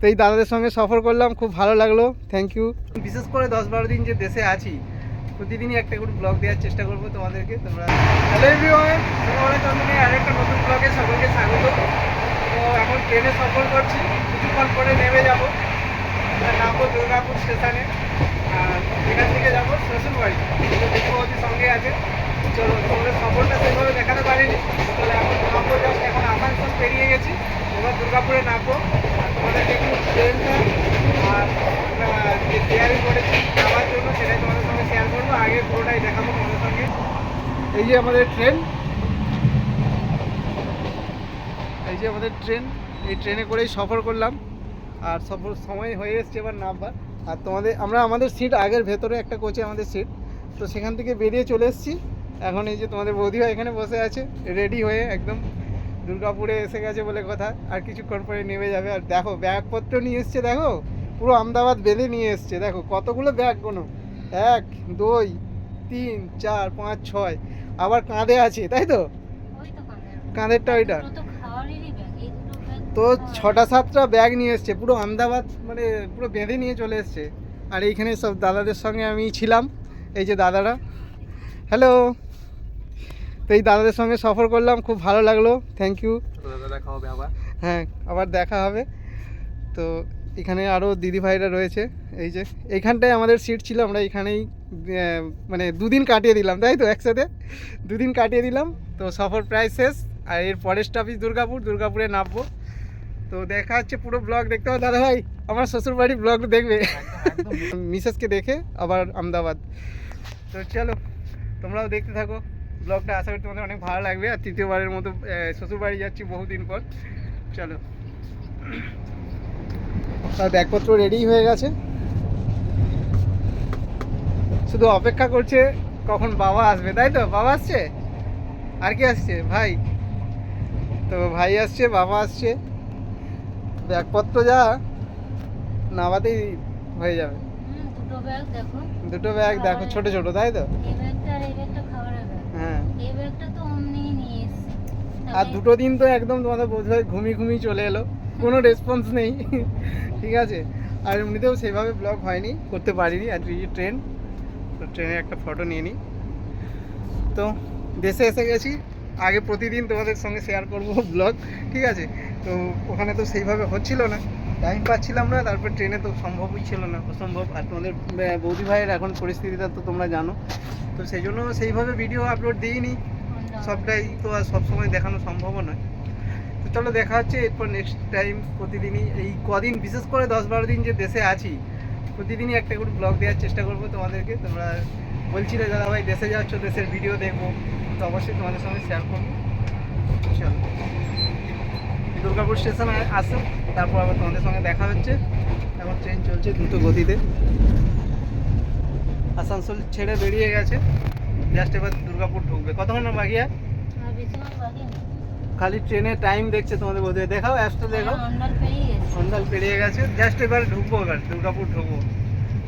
এই দাদাদের সঙ্গে সফর করলাম, খুব ভালো লাগলো, থ্যাংক ইউ। বিশেষ করে 10-12 দিন যে দেশে আছি, প্রতিদিনই একটা করে ব্লগ দেওয়ার চেষ্টা করবো তোমাদেরকে। তোমরা হ্যালো এভরিওয়ান, তোমাদের চন্দনে আরেকটা নতুন ব্লগে সকলকে স্বাগত। তো এখন ট্রেনে সফর করছি, কিছুক্ষণ পরে নেমে যাবো, নামবো দুর্গাপুর স্টেশনে, আর এখান থেকে যাবো শ্বশুরবাড়ি। দেখবৌদির সঙ্গে আছে। চলো, তোমাদের সফরটা সেভাবে দেখাতে পারিনি, তাহলে এখন নামবো, জাস্ট এখন আসানসোল পেরিয়ে গেছি, এবার দুর্গাপুরে নামবো। আর তোমাদেরকে একটু ট্রেনটা আর যে তৈরি করেছি যাওয়ার জন্য সেটাই তোমাদের সঙ্গে শেয়ার করবো, আগে পুরোটাই দেখাবো তোমাদের সঙ্গে। এই যে আমাদের ট্রেন, এই যে আমাদের ট্রেন, এই ট্রেনে করেই সফর করলাম, আর সফর সময় হয়ে এসছে এবার নামবার। আর আমাদের সিট আগের ভেতরে একটা কোচে আমাদের সিট, তো সেখান থেকে বেরিয়ে চলে এসেছি। এখন এই যে তোমাদের বৌদিভাই এখানে বসে আছে রেডি হয়ে, একদম দুর্গাপুরে এসে গেছে বলে কথা, আর কিছুক্ষণ পরে নেমে যাবে। আর দেখো ব্যাগপত্র নিয়ে এসছে, দেখো পুরো আহমেদাবাদ বেঁধে নিয়ে এসছে, দেখো কতগুলো ব্যাগ, কোনো 1 2 3 4 5 6, আবার কাঁধে আছে, তাই তো কাঁধেরটা ওইটা, তো 6টা-7টা ব্যাগ নিয়ে এসছে, পুরো আহমেদাবাদ মানে পুরো বেঁধে নিয়ে চলে এসছে। আর এইখানে সব দাদাদের সঙ্গে আমি ছিলাম, এই যে দাদারা, হ্যালো। তো এই দাদাদের সঙ্গে সফর করলাম, খুব ভালো লাগলো, থ্যাংক ইউ। দেখা হবে আবার, হ্যাঁ আবার দেখা হবে। তো এখানে আরও দিদিভাইরা রয়েছে, এই যে এইখানটায় আমাদের সিট ছিল, আমরা এখানেই মানে 2 দিন কাটিয়ে দিলাম, তাই তো একসাথে 2 দিন কাটিয়ে দিলাম। তো সফর প্রায় শেষ, আর এর পরের স্টপেজ দুর্গাপুরে নামবো। তো দেখা হচ্ছে, পুরো ব্লগ দেখতে হবে দাদাভাই, আমার শ্বশুরবাড়ি ব্লগ দেখবে মিসেসকে দেখে আবার আহমেদাবাদ। তো চলো তোমরাও দেখতে থাকো ব্লগটা, আশা করি তোমাদের অনেক ভালো লাগবে। আর তৃতীয়বারের মতো শ্বশুরবাড়ি যাচ্ছি বহুদিন পর। চলো, তার ব্যাগপত্র রেডি হয়ে গেছে, শুধু অপেক্ষা করছে কখন বাবা আসবে, তাই তো? বাবা আসছে, আর কি আসছে? ভাই, তো ভাই আসছে, বাবা আসছে, ব্যাগপত্র যা নামাতেই হয়ে যাবে। দুটো ব্যাগ দেখো, ছোট ছোট, তাই তো? হ্যাঁ, আর 2 দিন তো একদম তোমাদের বোধহয় ঘুমিয়ে চলে এলো, কোনো রেসপন্স নেই ঠিক আছে। আর এমনিতেও সেভাবে ব্লগ হয়নি, করতে পারিনি। আর এই ট্রেন, তো ট্রেনে একটা ফটো নিয়ে নিই। তো দেশে এসে গেছি, আগে প্রতিদিন তোমাদের সঙ্গে শেয়ার করব ব্লগ, ঠিক আছে। তো ওখানে তো সেইভাবে হচ্ছিল না, টাইম পাচ্ছিলাম না, তারপর ট্রেনে তো সম্ভবই ছিল না, অসম্ভব। আর তোমাদের বৌদি ভাইয়ের এখন পরিস্থিতিটা তো তোমরা জানো, তো সেই জন্য সেইভাবে ভিডিও আপলোড দিইনি, সবটাই তো আর সবসময় দেখানো সম্ভবও নয়। তো চলো দেখা হচ্ছে এরপর নেক্সট টাইম, প্রতিদিনই এই কদিন, বিশেষ করে 10-12 দিন যে দেশে আছি, প্রতিদিনই একটা করে ব্লগ দেওয়ার চেষ্টা করবো তোমাদেরকে। তোমরা বলছিলে দাদা ভাই দেশে যাচ্ছ, দেশের ভিডিও দেখবো, তো অবশ্যই তোমাদের সঙ্গে শেয়ার করবো। চলো দুর্গাপুর স্টেশনে আসো, তারপর আবার তোমাদের সঙ্গে দেখা হচ্ছে। এখন ট্রেন চলছে দ্রুত গতিতে, আসানসোল ছেড়ে বেরিয়ে গেছে, জাস্ট এবার দুর্গাপুর ঢুকবে। কতক্ষণ বাকি? খালি ট্রেনে টাইম দেখছে তোমাদের বোধ হয়, দেখাও অ্যাপসটা, দেখাও অন্ডাল পেরিয়ে গেছে, জাস্ট এবার ঢুকবো, এবার দুর্গাপুর ঢুকবো।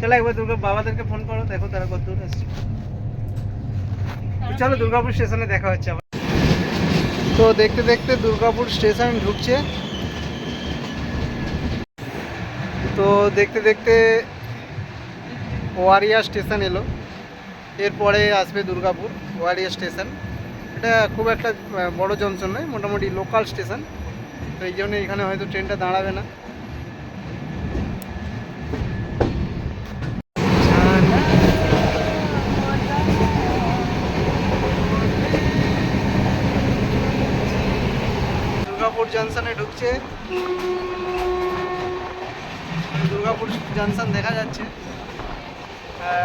চলো একবার বাবাদেরকে ফোন করো, দেখো তারা কত দূর আসছে। চলো দুর্গাপুর স্টেশনে দেখা হচ্ছে আবার। তো দেখতে দেখতে দুর্গাপুর স্টেশন ঢুকছে, তো দেখতে দেখতে ওয়ারিয়া স্টেশন এলো, এরপরে আসবে দুর্গাপুর ওয়ারিয়া স্টেশন। এটা খুব একটা বড় জংশন নয়, মোটামুটি লোকাল স্টেশন, তো এই জন্য এখানে হয়তো ট্রেনটা দাঁড়াবে না। দুর্গাপুর জংশনে ঢুকছে, দুর্গাপুর জংশন দেখা যাচ্ছে।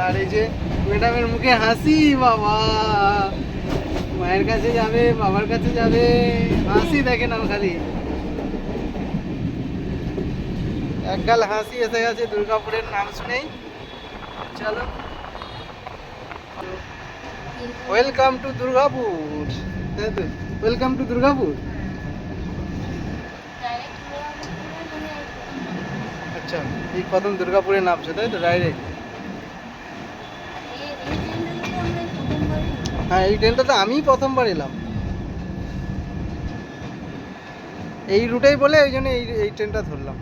আর এই যে ম্যাডামের মুখে হাসি, বাবা মায়ের কাছে যাবে, বাবার কাছে যাবে, হাসি দেখে নাও খালি, একগাল হাসি এসে গেছে দুর্গাপুরের নাম শুনেই। চলো, welcome to Durgapur, welcome to Durgapur. আচ্ছা, এই প্রথম দুর্গাপুরে নামছো, তাই তো? ডাইরেক্ট? হ্যাঁ, এই ট্রেনটা তো আমি প্রথমবার এলাম, এই রুটেই বলে ওই জন্য এই ট্রেনটা ধরলাম।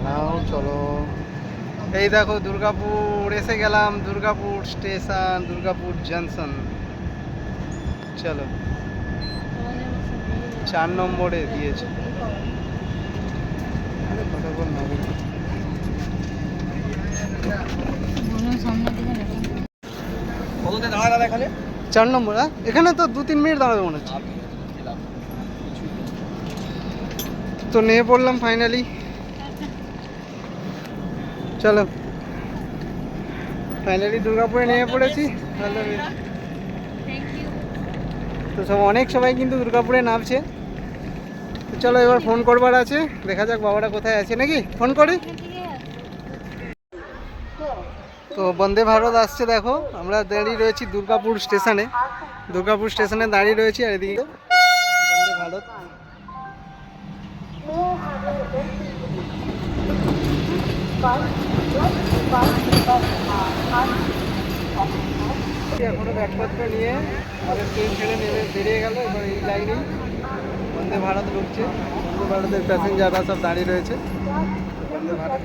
নাও চলো। এই দেখো দুর্গাপুর এসে গেলাম, দুর্গাপুর স্টেশন, দুর্গাপুর জংশন। চলো 4 নম্বরে দিয়েছে। আরে ফটাফট নামো। কততে দাঁড়ালে এখানে? 4 নম্বর। এখানে তো 2-3 মিনিট দাঁড়াবে মনে হচ্ছে। তো নিয়ে পড়লাম ফাইনালি। চলো ফাইনালি দুর্গাপুরে নিয়ে পড়েছি। তো সবাই কিন্তু দুর্গাপুরে নামছে। তো চলো এবার ফোন করবার আছে, দেখা যাক বাবাটা কোথায় আছে, নাকি ফোন করি। তো বন্দে ভারত আসছে, দেখো আমরা দাঁড়িয়ে রয়েছি দুর্গাপুর স্টেশনে। দুর্গাপুর স্টেশনে দাঁড়িয়ে রয়েছি, আর এদিকে বন্দে ভারত। এখনো ব্যাগপত্র নিয়ে আমাদের ট্রেন ছেড়ে নেমে বেরিয়ে গেল। এবার এই লাইনেই বন্দে ভারত ঢুকছে। বন্দে ভারতের প্যাসেঞ্জাররা সব দাঁড়িয়ে রয়েছে। বন্দে ভারত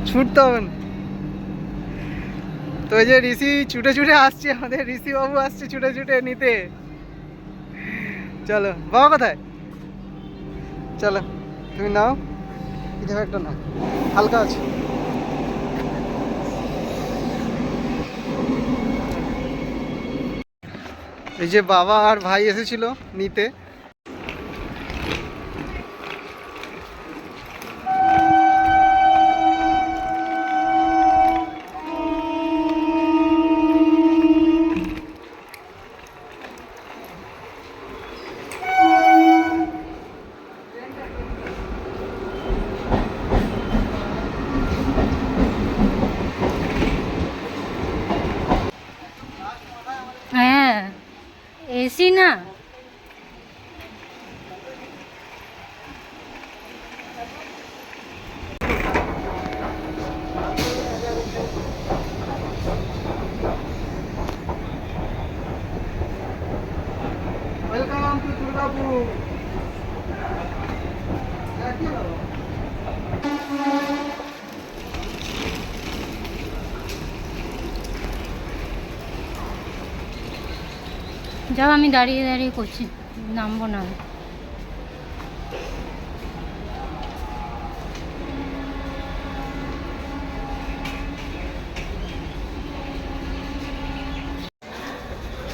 ছুটতে হবে না। তো এই যে ঋষি ছুটে ছুটে আসছে, আমাদের ঋষি বাবু আসছে ছুটে ছুটে নিতে। চলো বাবা কোথায়? চলো তুমি নাও, কিছু একটা নাও, হালকা আছে। এই যে বাবা আর ভাই এসেছিল নিতে। হ্যাঁ এসি না, ওয়েলকাম টু দুর্গাপুর। যাও আমি দাঁড়িয়ে দাঁড়িয়ে করছি, নামবো না।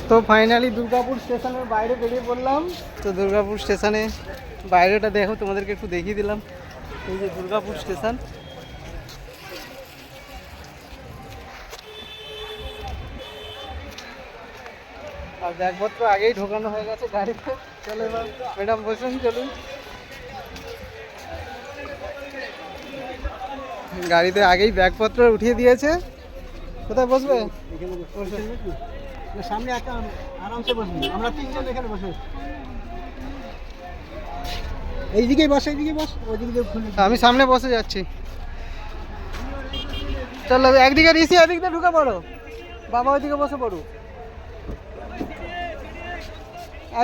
তো ফাইনালি দুর্গাপুর স্টেশনের বাইরে বেরিয়ে পড়লাম। তো দুর্গাপুর স্টেশনে বাইরেটা দেখো, তোমাদেরকে একটু দেখিয়ে দিলাম। এই যে দুর্গাপুর স্টেশন। আর ব্যাগপত্র আগেই ঢোকানো হয়ে গেছে গাড়িতে। চলো এবার ম্যাডাম বসুন, চলুন। গাড়িতে আগেই ব্যাগপত্র উঠিয়ে দিয়েছে। কোথায় বসবে? সামনে একটা আরামসে বসবি, আমরা 3 জন এখানে বসে। এইদিকেই বস, এইদিকে বস, ওইদিকে আমি সামনে বসে যাচ্ছি। চলো একদিকে ঋষি, এদিক দিয়ে ঢুকে পড়ো, বাবা ওইদিকে বসে পড়ো।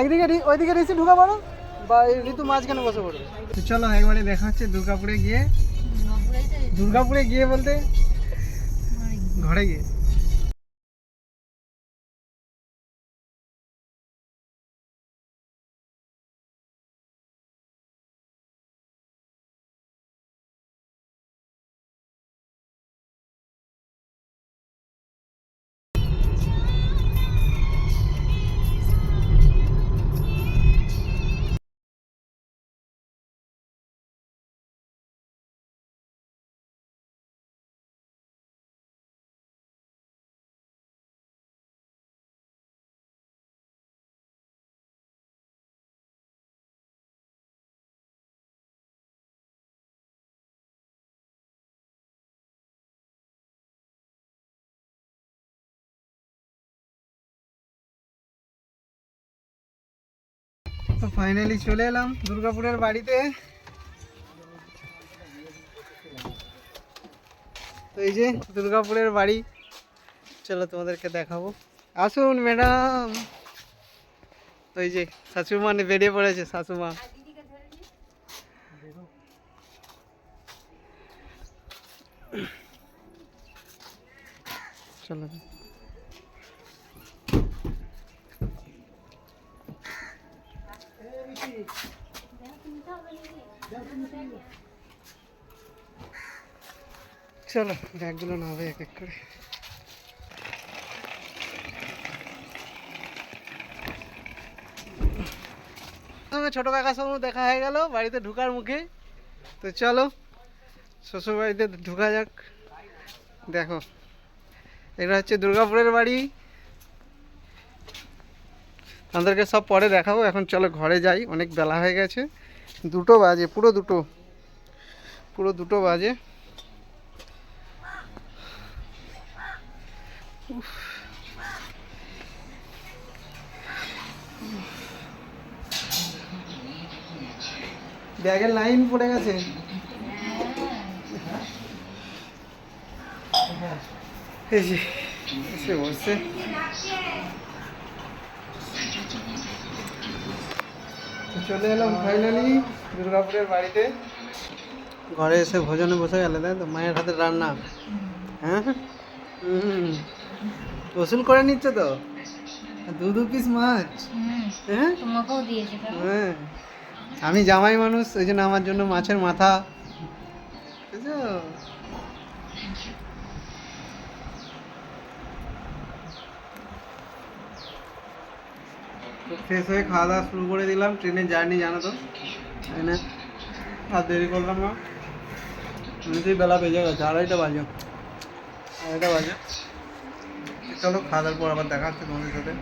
একদিকে ওইদিকে ঋষি ঢুকে পড়ো, বা ঋতু মাঝখানে বসে পড়ো। তো চলো একবারে দেখা হচ্ছে দুর্গাপুরে গিয়ে। দুর্গাপুরে গিয়ে বলতে ঘরে গিয়ে। তো ফাইনালি চলে এলাম দুর্গাপুরের বাড়িতে। তো এই যে দুর্গাপুরের বাড়ি, চলো তোমাদেরকে দেখাবো। আসুন ম্যাডাম। ওই যে শাশুমা বেরিয়ে পড়েছে, শাশুমা। চলো চলো ব্যাগগুলো নাবে এক এক করে। ছোট কাকার সঙ্গে দেখা হয়ে গেল বাড়িতে ঢুকার মুখে। তো চলো শ্বশুর বাড়িতে ঢুকা যাক। দেখো এটা হচ্ছে দুর্গাপুরের বাড়ি, আমাদেরকে সব পরে দেখাবো। এখন চলো ঘরে যাই, অনেক বেলা হয়ে গেছে, 2টো বাজে, পুরো 2টো বাজে। ব্যাগের লাইন পড়ে গেছে। এই যে এসে বসছে। চলে এলাম ফাইনালি দুর্গাপুরের বাড়িতে। ঘরে এসে ভোজনে বসে গেলে, তাই তো? মায়ের হাতের রান্না। হ্যাঁ ওসুল করে নিচ্ছ তো, 2 পিস মাছ। হ্যাঁ তোমাকেও দিয়েছে। হ্যাঁ, আমি জামাই মানুষ, ওই জন্য আমার জন্য মাছের মাথা, বুঝছো? তো ফ্রেশ হয়ে খাওয়া দাওয়া শুরু করে দিলাম। ট্রেনের জার্নি জানো তো, তাই না? আর দেরি করলাম না, এমনিতেই বেলা বেজে গেছে, 2:30 বাজে। চলো খাওয়া দাওয়ার পর আবার দেখা হচ্ছে তোমাদের সাথে।